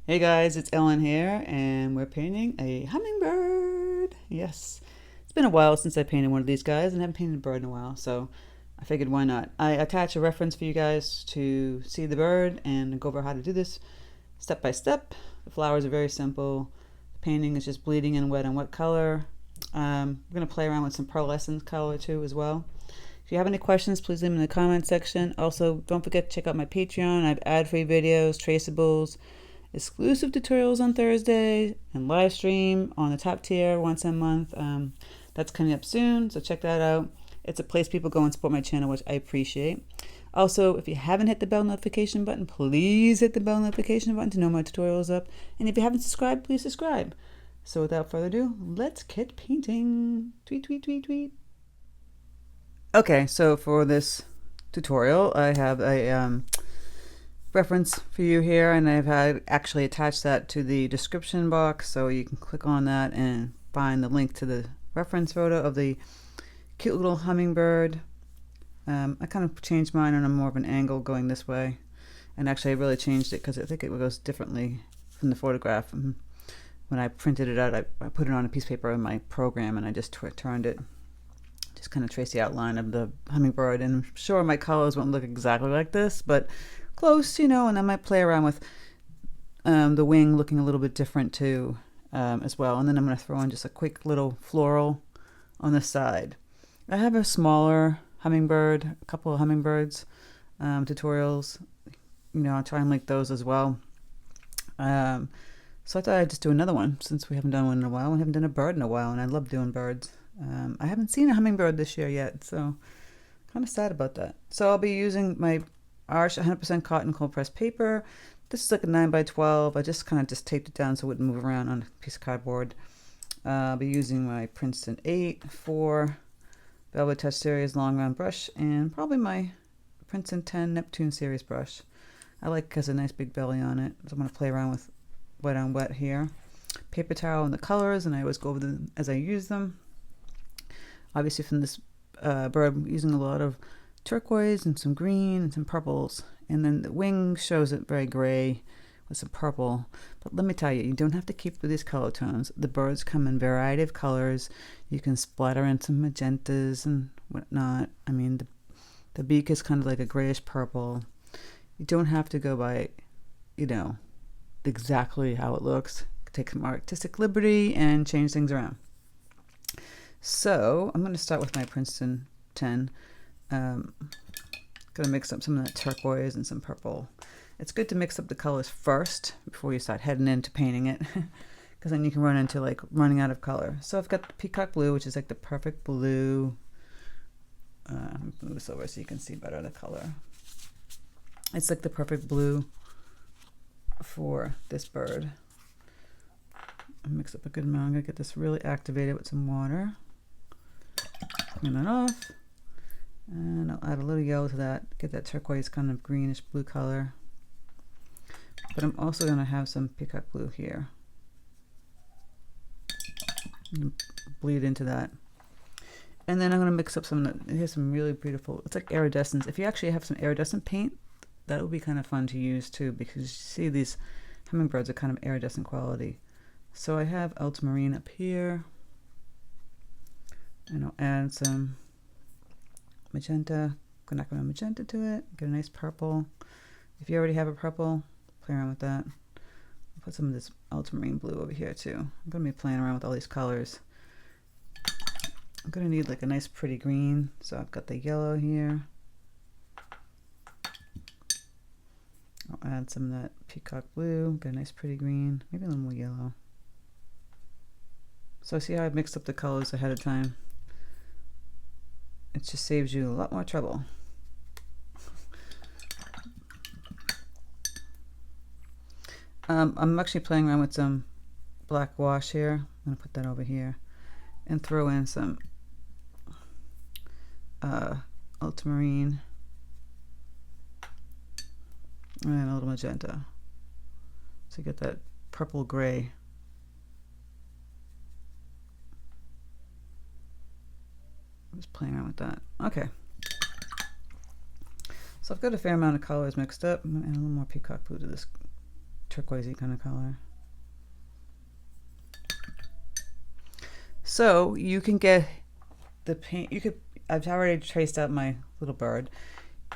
Hey guys, it's Ellen here, and we're painting a hummingbird. Yes, it's been a while since I painted one of these guys, and I haven't painted a bird in a while, so I figured why not. I attach a reference for you guys to see the bird and go over how to do this step by step. The flowers are very simple. The painting is just bleeding in wet on wet color. We're going to play around with some pearlescent color too as well. If you have any questions, please leave them in the comment section. Also, don't forget to check out my Patreon. I have ad-free videos, traceables, exclusive tutorials on Thursday, and live stream on the top tier once a month. That's coming up soon, so check that out. It's a place people go and support my channel, which I appreciate. Also, if you haven't hit the bell notification button, please hit the bell notification button to know my tutorials up. And if you haven't subscribed, please subscribe. So without further ado, let's get painting. Tweet, tweet, tweet, tweet. Okay, so for this tutorial, I have a reference for you here, and I've had actually attached that to the description box, so you can click on that and find the link to the reference photo of the cute little hummingbird. I kind of changed mine on a more of an angle going this way, and actually I really changed it because I think it goes differently from the photograph. And when I printed it out, I put it on a piece of paper in my program, and I just turned it, just kind of trace the outline of the hummingbird. And I'm sure my colors won't look exactly like this, but close, you know. And I might play around with the wing looking a little bit different too, as well. And then I'm going to throw in just a quick little floral on the side. I have a smaller hummingbird, a couple of hummingbirds tutorials. You know, I'll try and link those as well. So I thought I'd just do another one since we haven't done one in a while. We haven't done a bird in a while, and I love doing birds. I haven't seen a hummingbird this year yet, so kind of sad about that. So I'll be using my Arch 100% cotton cold pressed paper. This is like a 9x12. I just kind of just taped it down so it wouldn't move around on a piece of cardboard. I'll be using my Princeton 8 4 Velvet Touch Series long round brush, and probably my Princeton 10 Neptune series brush. I like it has a nice big belly on it, so I'm going to play around with wet on wet here. Paper towel and the colors, and I always go over them as I use them. Obviously from this bird, I'm using a lot of turquoise and some green and some purples, and then the wing shows it very gray with some purple. But let me tell you, you don't have to keep with these color tones. The birds come in a variety of colors. You can splatter in some magentas and whatnot. I mean, the beak is kind of like a grayish purple. You don't have to go by, you know, exactly how it looks. Take some artistic liberty and change things around. So I'm going to start with my Princeton 10. Going to mix up some of that turquoise and some purple. It's good to mix up the colors first before you start heading into painting it, because then you can run into like running out of color. So I've got the peacock blue, which is like the perfect blue. Move this over so you can see better the color. It's like the perfect blue for this bird. I'll mix up a good amount. I'm going to get this really activated with some water. Clean that off. And I'll add a little yellow to that, get that turquoise kind of greenish blue color. But I'm also going to have some peacock blue here. Bleed into that. And then I'm going to mix up here's some really beautiful, it's like iridescence. If you actually have some iridescent paint, that would be kind of fun to use too, because you see these hummingbirds are kind of iridescent quality. So I have ultramarine up here, and I'll add some magenta, quinachradone magenta to it, get a nice purple. If you already have a purple, play around with that. I'll put some of this ultramarine blue over here too. I'm going to be playing around with all these colors. I'm going to need like a nice pretty green, so I've got the yellow here. I'll add some of that peacock blue, get a nice pretty green, maybe a little more yellow. So see how I've mixed up the colors ahead of time? It just saves you a lot more trouble. I'm actually playing around with some black gouache here. I'm going to put that over here and throw in some ultramarine and a little magenta. So you get that purple gray. I'm just playing around with that. Okay. So I've got a fair amount of colors mixed up. I'm going to add a little more peacock blue to this turquoisey kind of color. So you can get the paint, I've already traced out my little bird.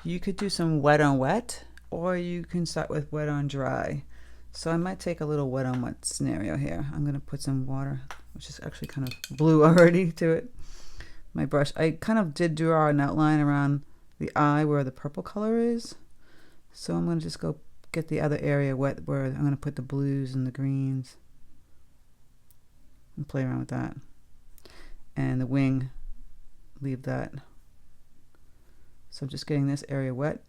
You could do some wet on wet, or you can start with wet on dry. So I might take a little wet on wet scenario here. I'm gonna put some water, which is actually kind of blue already, to it. My brush, I kind of did draw an outline around the eye where the purple color is. So I'm gonna just go get the other area wet where I'm gonna put the blues and the greens and play around with that. And the wing, leave that. So I'm just getting this area wet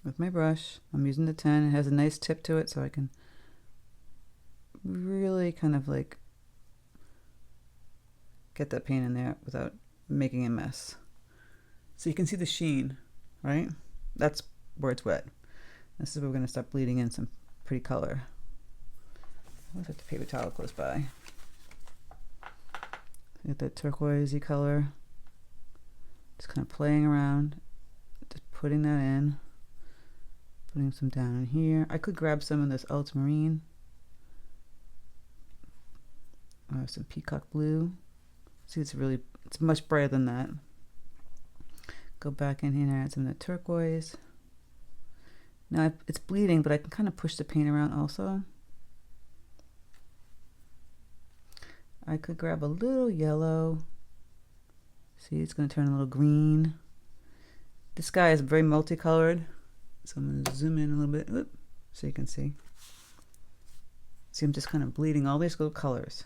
with my brush. I'm using the 10. It has a nice tip to it, so I can really kind of like get that paint in there without making a mess. So you can see the sheen, right? That's where it's wet. This is where we're going to start bleeding in some pretty color. I'll put the paper towel close by. Get that turquoisey color. Just kind of playing around, just putting that in, putting some down in here. I could grab some of this ultramarine, or some peacock blue. See, it's much brighter than that. Go back in here and add some of the turquoise. Now it's bleeding, but I can kind of push the paint around also. I could grab a little yellow. See, it's going to turn a little green. This guy is very multicolored, so I'm going to zoom in a little bit, so you can see. See, I'm just kind of bleeding all these little colors.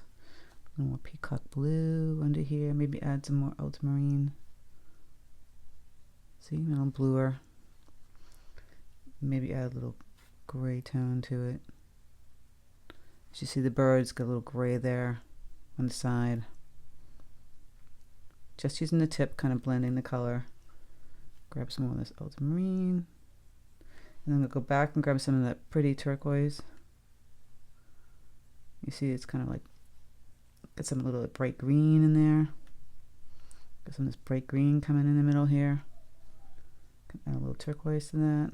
A little more peacock blue under here. Maybe add some more ultramarine. See, a little bluer. Maybe add a little gray tone to it. As you see, the bird's got a little gray there on the side. Just using the tip, kind of blending the color. Grab some more of this ultramarine. And then we'll go back and grab some of that pretty turquoise. You see, it's kind of like, get some little bright green in there. Got some of this bright green coming in the middle here. Add a little turquoise to that.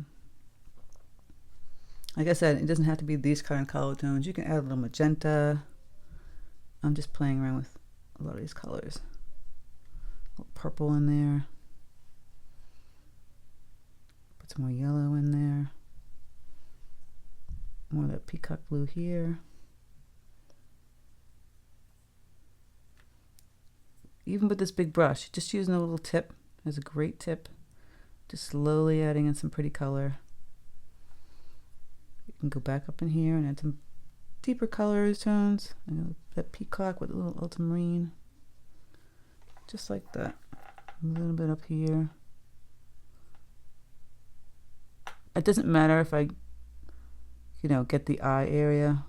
Like I said, it doesn't have to be these kind of color tones. You can add a little magenta. I'm just playing around with a lot of these colors. A little purple in there. Put some more yellow in there. More of that peacock blue here. Even with this big brush, just using a little tip. There's a great tip. Just slowly adding in some pretty color. You can go back up in here and add some deeper colors, tones. That peacock with a little ultramarine. Just like that. A little bit up here. It doesn't matter if I, get the eye area,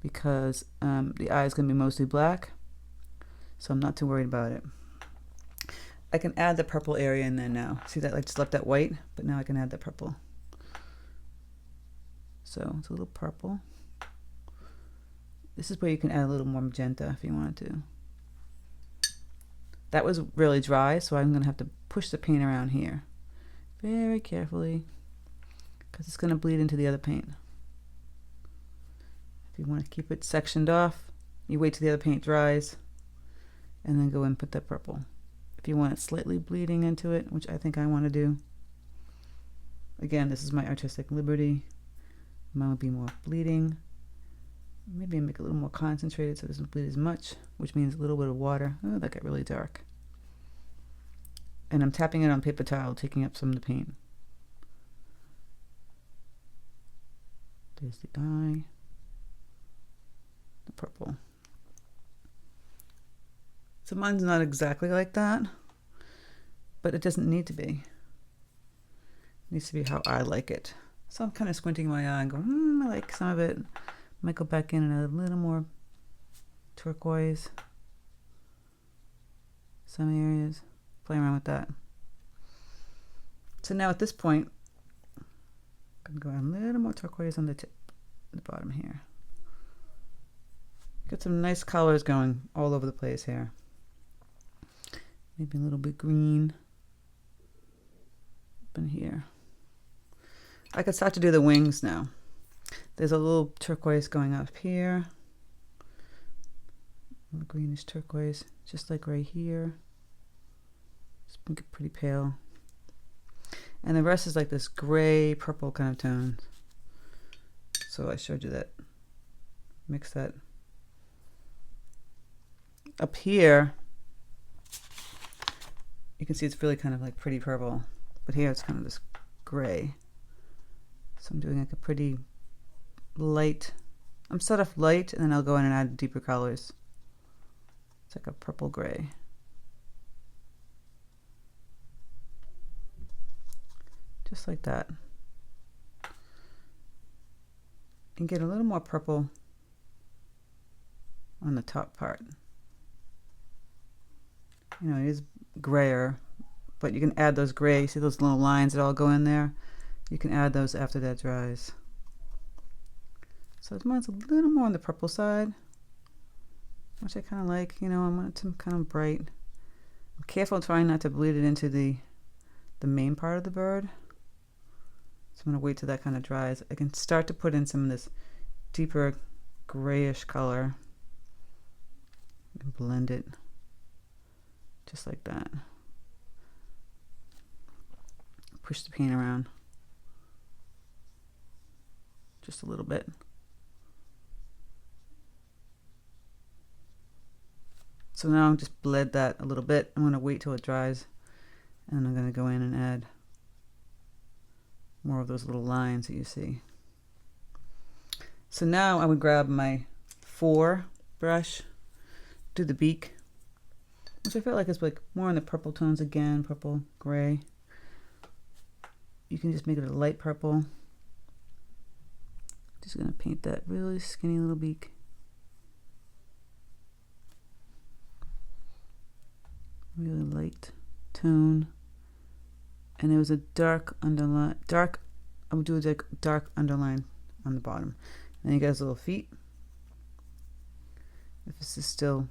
because the eye is going to be mostly black. So I'm not too worried about it. I can add the purple area in there now. See that I just left that white, but now I can add the purple. So it's a little purple. This is where you can add a little more magenta if you wanted to. That was really dry, so I'm going to have to push the paint around here very carefully, because it's going to bleed into the other paint. If you want to keep it sectioned off, you wait till the other paint dries and then go and put that purple. If you want it slightly bleeding into it, which I think I want to do. Again, this is my artistic liberty. Mine would be more bleeding. Maybe make it a little more concentrated so it doesn't bleed as much, which means a little bit of water. Oh, that got really dark. And I'm tapping it on paper towel, taking up some of the paint. There's the eye. The purple. So mine's not exactly like that, but it doesn't need to be. It needs to be how I like it. So I'm kind of squinting my eye and going, I like some of it. Might go back in and add a little more turquoise. Some areas. Play around with that. So now at this point, I'm going to go add a little more turquoise on the tip, the bottom here. Got some nice colors going all over the place here. Maybe a little bit green. in here. I could start to do the wings now. There's a little turquoise going up here. A greenish turquoise, just like right here. Just make it pretty pale. And the rest is like this gray purple kind of tone. So I showed you that. Mix that. Up here, you can see it's really kind of like pretty purple, but here it's kind of this gray. So I'm doing like a pretty light, I'm start off light and then I'll go in and add deeper colors. It's like a purple gray. Just like that. And get a little more purple on the top part. You know, it is grayer, but you can add those gray, see those little lines that all go in there? You can add those after that dries. So mine's a little more on the purple side, which I kind of like. You know, I want it to kind of bright. I'm careful trying not to bleed it into the main part of the bird. So I'm going to wait till that kind of dries. I can start to put in some of this deeper grayish color and blend it just like that. Push the paint around just a little bit. So now I'm just bled that a little bit. I'm going to wait till it dries, and I'm going to go in and add more of those little lines that you see. So now I would grab my 4 brush, do the beak, which I felt like is like more in the purple tones again, purple, gray. You can just make it a light purple. Just gonna paint that really skinny little beak. Really light tone. And there was a dark underline, I would do a dark underline on the bottom. And then you guys little feet. If this is still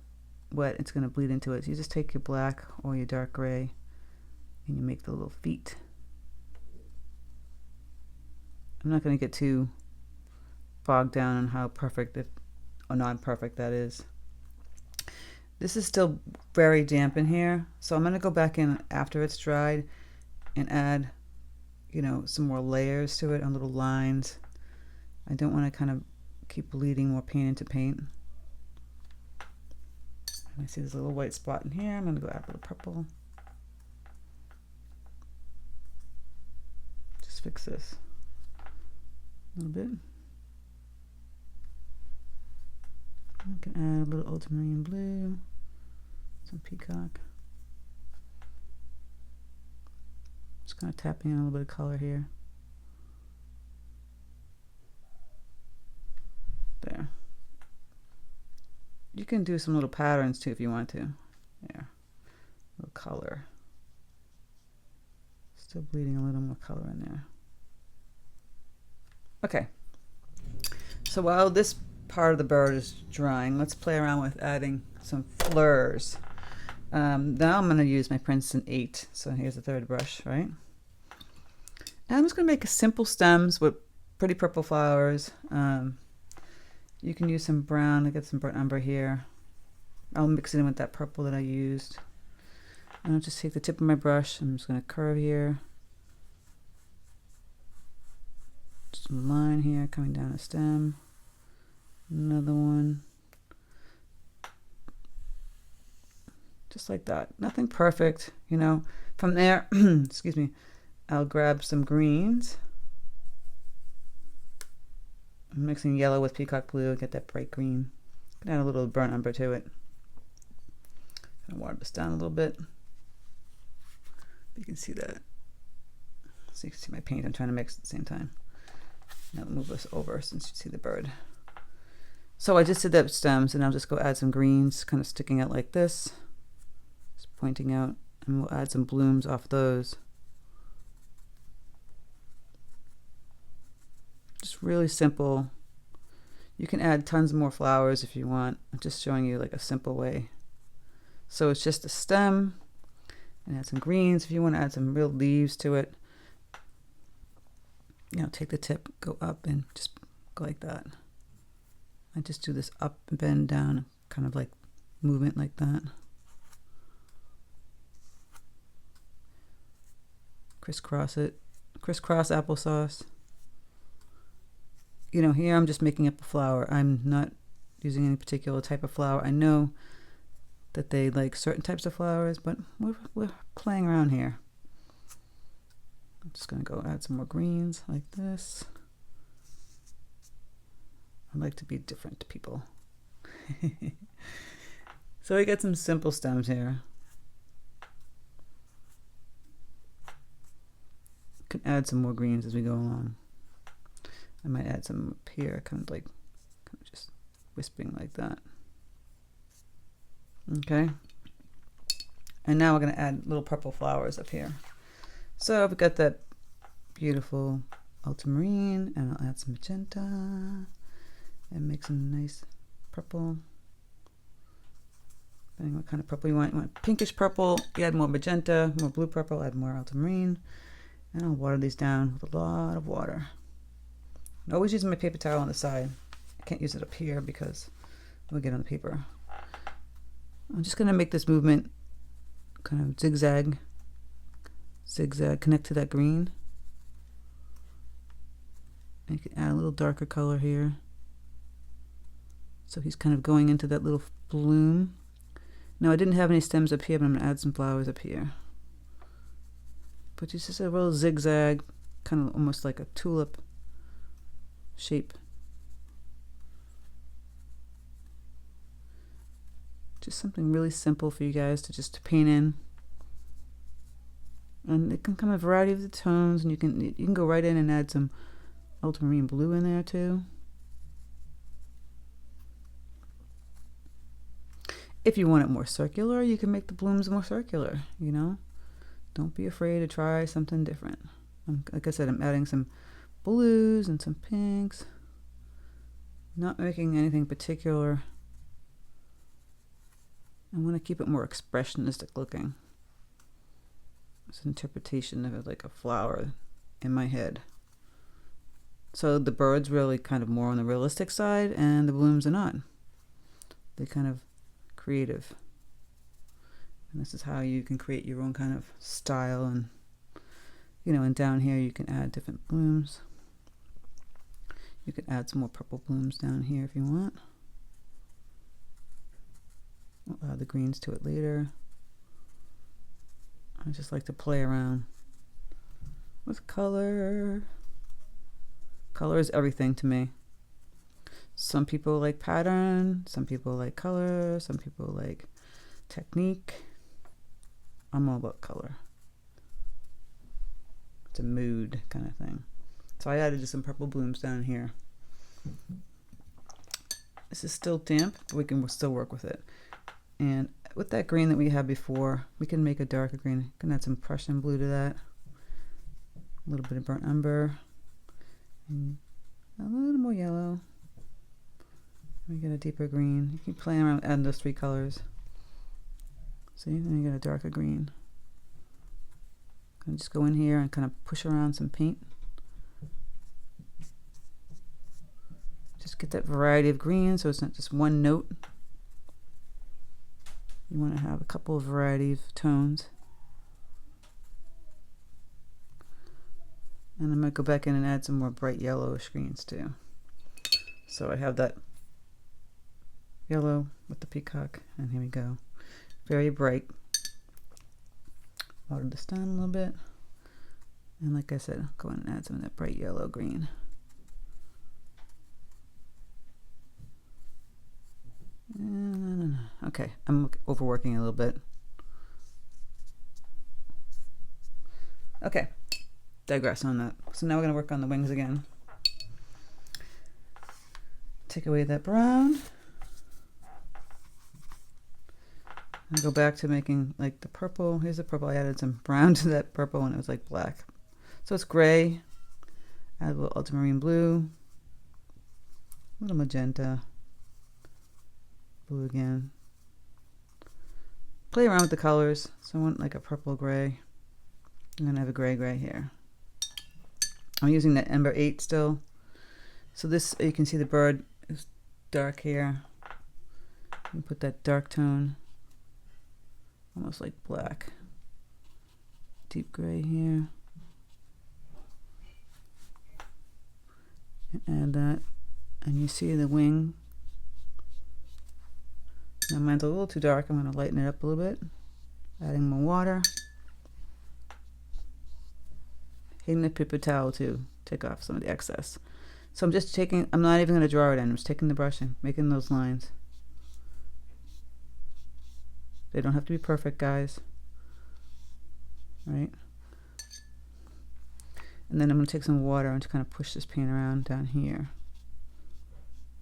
wet, it's going to bleed into it. So you just take your black or your dark gray and you make the little feet. I'm not going to get too bogged down on how perfect or non-perfect that is. This is still very damp in here, so I'm going to go back in after it's dried and add, you know, some more layers to it on little lines. I don't want to kind of keep bleeding more paint into paint. I see this little white spot in here. I'm going to go add a little purple. Just fix this a little bit. I can add a little ultramarine blue, some peacock. Just kind of tapping in a little bit of color here. There. You can do some little patterns too if you want to. There. A little color. Still bleeding a little more color in there. Okay. So while this part of the bird is drying, let's play around with adding some fleurs. Now I'm going to use my Princeton 8. So here's the third brush, right? And I'm just going to make simple stems with pretty purple flowers. You can use some brown. I got some burnt umber here. I'll mix it in with that purple that I used. And I'll just take the tip of my brush. I'm just going to curve here. Just a line here coming down a stem. Another one. Just like that. Nothing perfect, you know. From there, excuse me, I'll grab some greens. I'm mixing yellow with peacock blue, get that bright green. Add a little burnt umber to it. I'm gonna water this down a little bit. You can see that. So you can see my paint I'm trying to mix at the same time. Now I'll move this over since you see the bird. So I just did the stems, and I'll just go add some greens, kind of sticking out like this. Just pointing out, and we'll add some blooms off those. Just really simple. You can add tons more flowers if you want. I'm just showing you like a simple way. So it's just a stem, and add some greens if you want to add some real leaves to it. you know, take the tip, go up, and just go like that. I just do this up and bend down, kind of like movement like that. Crisscross it, crisscross applesauce. You know, here I'm just making up a flower. I'm not using any particular type of flower. I know that they like certain types of flowers, but we're playing around here. I'm just gonna go add some more greens like this. I like to be different to people. So we got some simple stems here. Can add some more greens as we go along. I might add some up here, kind of just wisping like that. Okay. And now we're going to add little purple flowers up here. So I've got that beautiful ultramarine, and I'll add some magenta and make some nice purple. Depending what kind of purple you want. You want pinkish purple, you add more magenta, more blue purple, add more ultramarine. And I'll water these down with a lot of water. I'm always using my paper towel on the side. I can't use it up here because it will get on the paper. I'm just going to make this movement kind of zigzag, connect to that green. And you can add a little darker color here. So he's kind of going into that little bloom. Now I didn't have any stems up here, but I'm going to add some flowers up here. But it's just a real zigzag, kind of almost like a tulip shape. Just something really simple for you guys to just paint in. And it can come a variety of the tones, and you can go right in and add some ultramarine blue in there too. If you want it more circular, you can make the blooms more circular, you know. Don't be afraid to try something different. Like I said, I'm adding some blues and some pinks. Not making anything particular. I want to keep it more expressionistic looking. It's an interpretation of it like a flower in my head. So the bird's really kind of more on the realistic side, and the blooms are not. They're kind of creative. And this is how you can create your own kind of style. And, you know, and down here you can add different blooms. You can add some more purple blooms down here if you want. I'll add the greens to it later. I just like to play around with color. Color is everything to me. Some people like pattern, some people like color, some people like technique. I'm all about color. It's a mood kind of thing. So I added just some purple blooms down here. This is still damp, but we can still work with it. And with that green that we had before, we can make a darker green. You can add some Prussian blue to that. A little bit of burnt umber. And a little more yellow. We get a deeper green. You keep playing around adding those three colors. See, then you get a darker green. And just go in here and kind of push around some paint. Just get that variety of green so it's not just one note. You want to have a couple of variety of tones. And I might go back in and add some more bright yellowish greens too. So I have that yellow with the peacock, and here we go. Very bright. Water this down a little bit. And like I said, I'll go in and add some of that bright yellow green. Okay, I'm overworking a little bit. Okay, digress on that. So now we're going to work on the wings again. Take away that brown. And go back to making like the purple. Here's the purple. I added some brown to that purple and it was like black. So it's gray. Add a little ultramarine blue. A little magenta. Blue again. Play around with the colors. So I want like a purple gray. I'm going to have a gray here. I'm using that Ember 8 still. So this, you can see the bird is dark here. You put that dark tone, almost like black. Deep gray here. And add that. And you see the wing. Now mine's a little too dark. I'm going to lighten it up a little bit. Adding more water. Hitting the paper towel to take off some of the excess. So I'm just taking, I'm not even going to draw it in. I'm just taking the brush and making those lines. They don't have to be perfect, guys. Right? And then I'm going to take some water and just kind of push this paint around down here.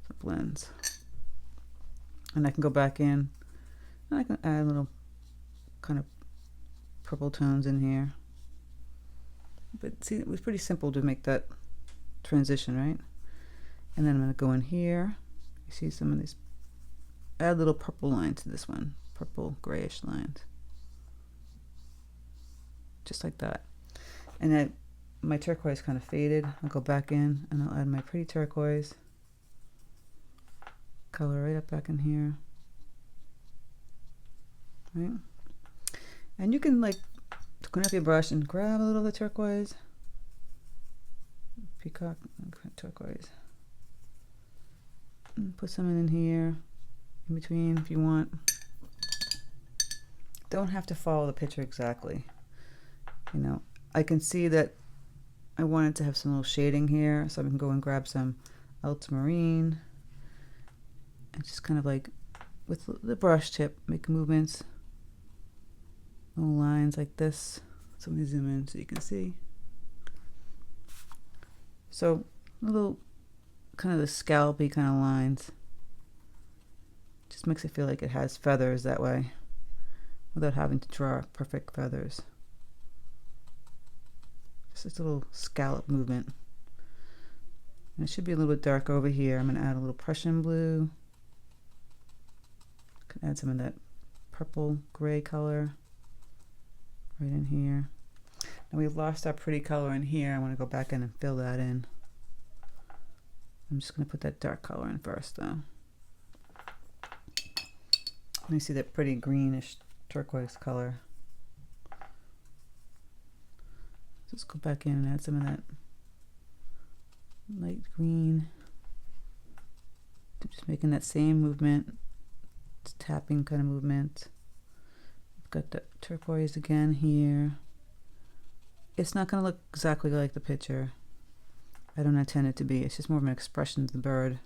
So it blends. And I can go back in and I can add little kind of purple tones in here. But see, it was pretty simple to make that transition, right? And then I'm going to go in here. You see some of these, add little purple lines to this one, purple grayish lines. Just like that. And then my turquoise kind of faded. I'll go back in and I'll add my pretty turquoise color right up back in here. Right? And you can like clean up your brush and grab a little of the turquoise. Peacock turquoise. And put some in here, in between if you want. Don't have to follow the picture exactly. You know, I can see that I wanted to have some little shading here, so I can go and grab some ultramarine and just kind of like with the brush tip make movements, little lines like this. So let me zoom in so you can see. So little kind of the scallopy kind of lines. Just makes it feel like it has feathers that way without having to draw perfect feathers. Just this little scallop movement. And it should be a little bit dark over here. I'm going to add a little Prussian blue. Can add some of that purple gray color right in here. Now we've lost our pretty color in here. I want to go back in and fill that in. I'm just going to put that dark color in first though. Let me see that pretty greenish turquoise color. Just go back in and add some of that light green. Just making that same movement. It's tapping kind of movement. I've got the turquoise again here. It's not going to look exactly like the picture. I don't intend it to be. It's just more of an expression of the bird.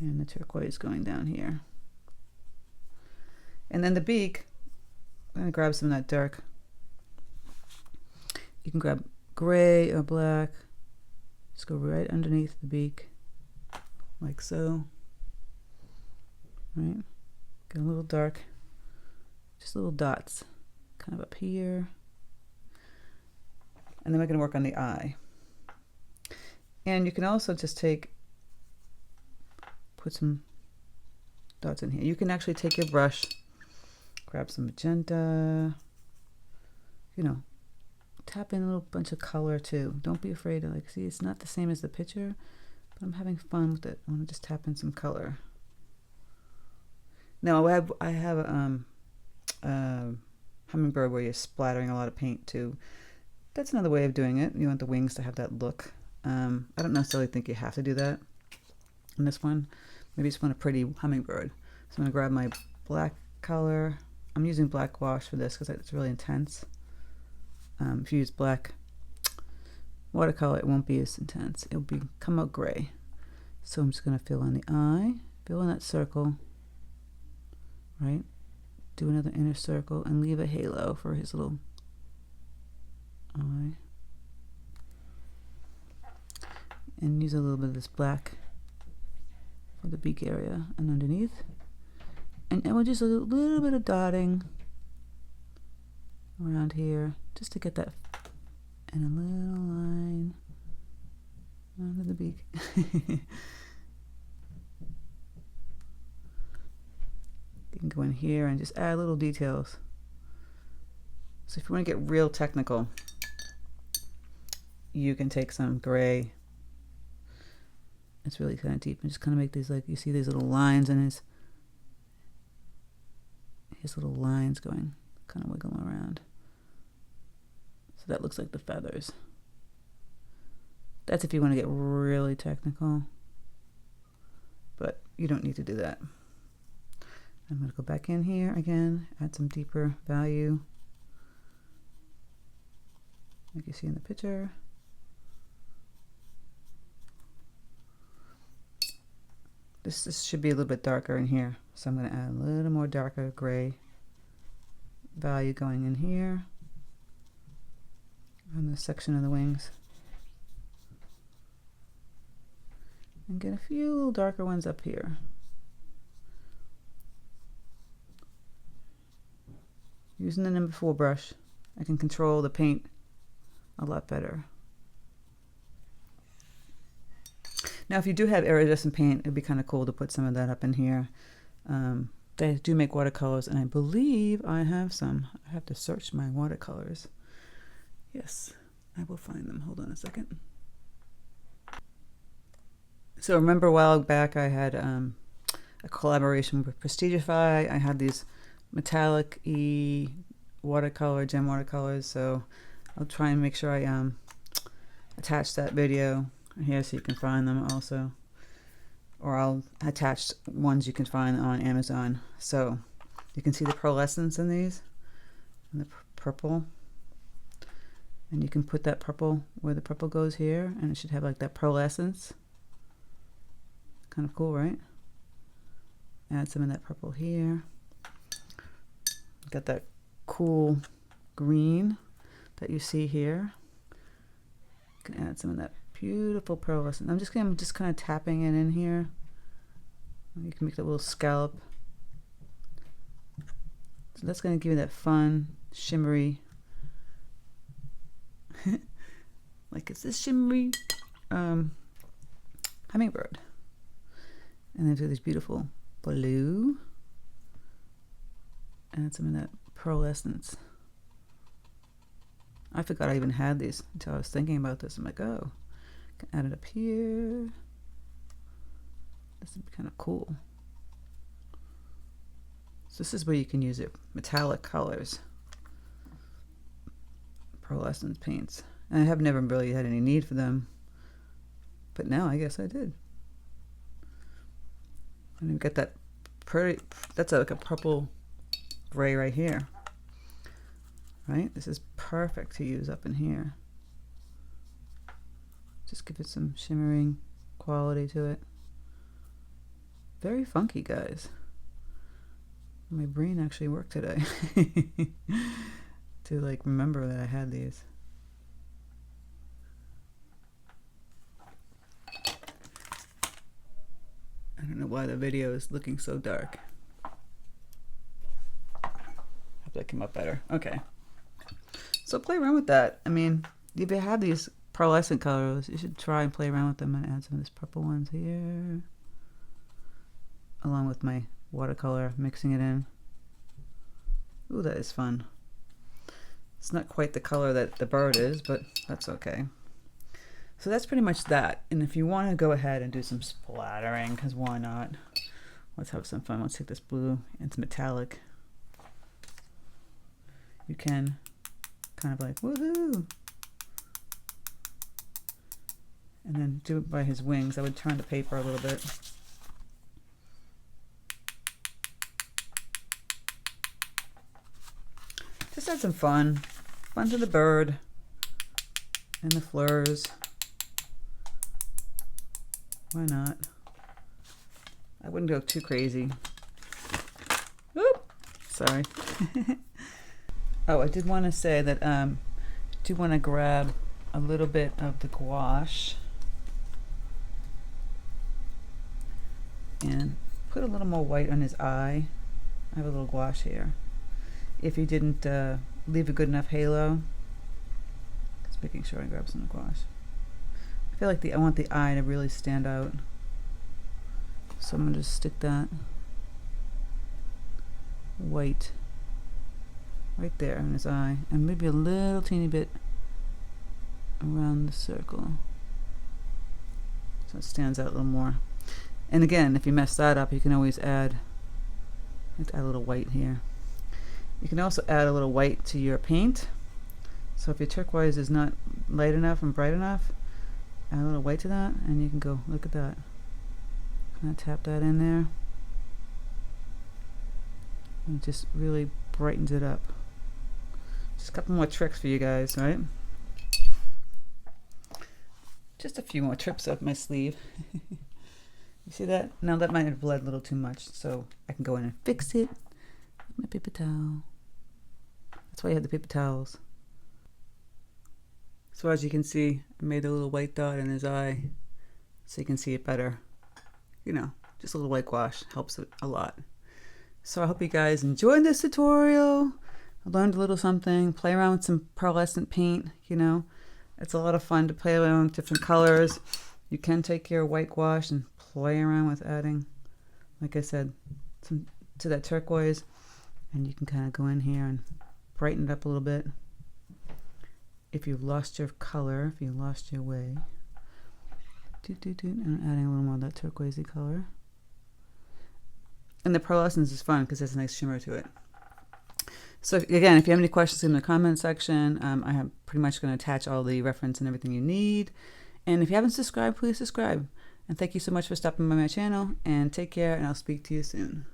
And the turquoise going down here. And then the beak, I'm going to grab some of that dark. You can grab gray or black. Just go right underneath the beak, like so. Right? Get a little dark. Just little dots, kind of up here. And then we're going to work on the eye. And you can also just put some dots in here. You can actually take your brush, grab some magenta, you know, tap in a little bunch of color too. Don't be afraid to like, see, it's not the same as the picture, but I'm having fun with it. I want to just tap in some color. Now I have a hummingbird where you're splattering a lot of paint too. That's another way of doing it. You want the wings to have that look. I don't necessarily think you have to do that in this one. Maybe you just want a pretty hummingbird. So I'm going to grab my black color. I'm using black gouache for this because it's really intense. If you use black watercolor, it won't be as intense. It'll come out gray. So I'm just going to fill in the eye, fill in that circle, right? Do another inner circle and leave a halo for his little eye. And use a little bit of this black for the beak area and underneath. And we'll just a little bit of dotting around here just to get that, and a little line under the beak. You can go in here and just add little details. So if you want to get real technical, you can take some gray. It's really kind of deep and just kind of make these, like, you see these little lines in his little lines going, kind of wiggling around. So that looks like the feathers. That's if you want to get really technical, but you don't need to do that. I'm going to go back in here again, add some deeper value, like you see in the picture. This should be a little bit darker in here, so I'm going to add a little more darker gray value going in here on this section of the wings. And get a few little darker ones up here. Using the number 4 brush, I can control the paint a lot better. Now, if you do have iridescent paint, it'd be kind of cool to put some of that up in here. They do make watercolors, and I believe I have some. I have to search my watercolors. Yes, I will find them. Hold on a second. So remember a while back I had a collaboration with Prestifiy. I had these metallic-y watercolor, gem watercolors, so I'll try and make sure I attach that video here so you can find them also. Or I'll attach ones you can find on Amazon. So you can see the pearlescence in these, and the purple. And you can put that purple where the purple goes here, and it should have like that pearlescence. Kind of cool, right? Add some of that purple here. Got that cool green that you see here. You can add some of that beautiful pearlescent. I'm just kind of tapping it in here. You can make that little scallop. So that's going to give you that fun, shimmery, like it's this shimmery hummingbird. And then do this beautiful blue. Add some of that pearlescence. I forgot I even had these until I was thinking about this. I'm like, oh, I can add it up here. This would be kind of cool. So this is where you can use it. Metallic colors. Pearlescent paints. And I have never really had any need for them. But now I guess I did. And we've got that pretty, that's like a purple gray right here. Right? This is perfect to use up in here. Just give it some shimmering quality to it. Very funky, guys. My brain actually worked today to like remember that I had these. I don't know why the video is looking so dark. Hope that came up better. Okay. So play around with that. I mean, if you have these pearlescent colors, you should try and play around with them and add some of these purple ones here. Along with my watercolor, mixing it in. Ooh, that is fun. It's not quite the color that the bird is, but that's okay. So that's pretty much that. And if you want to go ahead and do some splattering, because why not? Let's have some fun. Let's take this blue. It's metallic. You can kind of like, woohoo! And then do it by his wings. I would turn the paper a little bit. Just add some fun. Fun to the bird and the fleurs. Why not? I wouldn't go too crazy. Oop! Sorry. Oh, I did want to say that I do want to grab a little bit of the gouache and put a little more white on his eye. I have a little gouache here. If you didn't leave a good enough halo, just making sure I grab some gouache. I feel like I want the eye to really stand out. So I'm going to just stick that white right there in his eye, and maybe a little teeny bit around the circle so it stands out a little more. And again, if you mess that up, you can always add a little white here. You can also add a little white to your paint. So if your turquoise is not light enough and bright enough, add a little white to that, and you can go, look at that. Kind of tap that in there. And it just really brightens it up. Just a couple more tricks for you guys, right? Just a few more tricks up my sleeve. You see that? Now that might have bled a little too much, so I can go in and fix it with my paper towel. That's why you have the paper towels. So as you can see, I made a little white dot in his eye so you can see it better. You know, just a little white gouache helps it a lot. So I hope you guys enjoyed this tutorial. I learned a little something, play around with some pearlescent paint, you know. It's a lot of fun to play around with different colors. You can take your white gouache and play around with adding, like I said, some to that turquoise, and you can kind of go in here and brighten it up a little bit. If you've lost your color, if you lost your way, and adding a little more of that turquoisey color. And the pearlescence is fun because there's a nice shimmer to it. So again, if you have any questions in the comment section, I am pretty much going to attach all the reference and everything you need. And if you haven't subscribed, please subscribe. And thank you so much for stopping by my channel, and take care, and I'll speak to you soon.